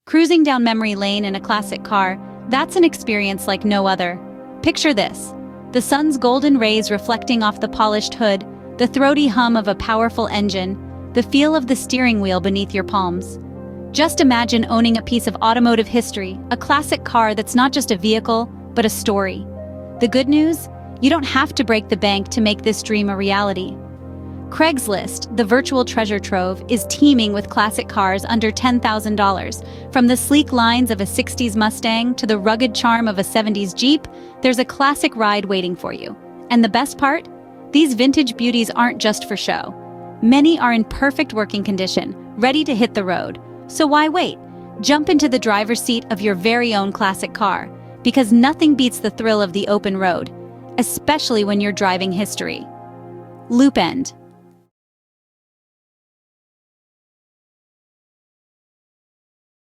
Cruising down memory lane in a classic car, that's an experience like no other. Picture this: the sun's golden rays reflecting off the polished hood, the throaty hum of a powerful engine, the feel of the steering wheel beneath your palms. Just imagine owning a piece of automotive history, a classic car that's not just a vehicle, but a story. The good news? You don't have to break the bank to make this dream a reality. Craigslist, the virtual treasure trove, is teeming with classic cars under $10,000. From the sleek lines of a 60s Mustang to the rugged charm of a 70s Jeep, there's a classic ride waiting for you. And the best part? These vintage beauties aren't just for show. Many are in perfect working condition, ready to hit the road. So why wait? Jump into the driver's seat of your very own classic car, because nothing beats the thrill of the open road, especially when you're driving history. Loop End.